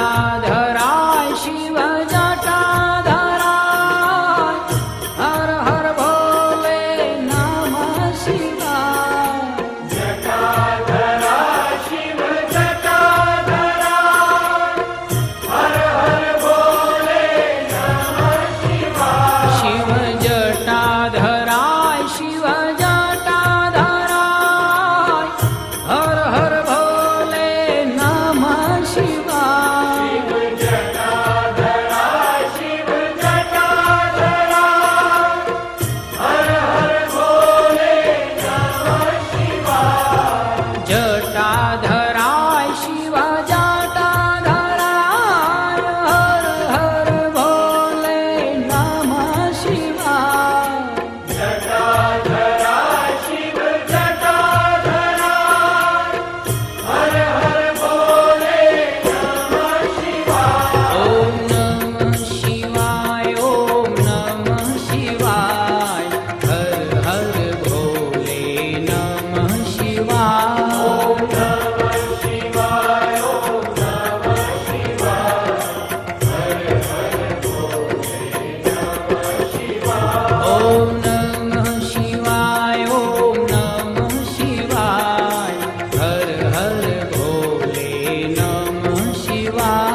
જટાધરાય શિવ જટાધરાય હર હર ભોલે નમઃ શિવાય જટાધરાય શિવ જટાધરાય હર હર ભોલે નમઃ શિવાય શિવ જટાધરાય શિવ જટાધરાય હર હર ભોલે નમઃ શિવાય જટાધરાય શિવ જટાધરાય હર હર ભોલે નમઃ શિવાય જટાધરાય શિવ જટાધરાય હર હર ભોલે નમઃ શિવાય જટાધરાય શિવ જટાધરાય હર હર ભોલે નમઃ શિવાય ઓમ નમઃ શિવાય ઓમ નમઃ શિવાય હર હર ભોલે નમઃ શિવાય ઓમ નમઃ શિવાય ઓમ નમઃ શિવાય હર હર ભોલે નમઃ શિવાય ઓમ નમઃ શિવાય ઓમ નમઃ શિવાય હર હર ભોલે નમઃ શિવાય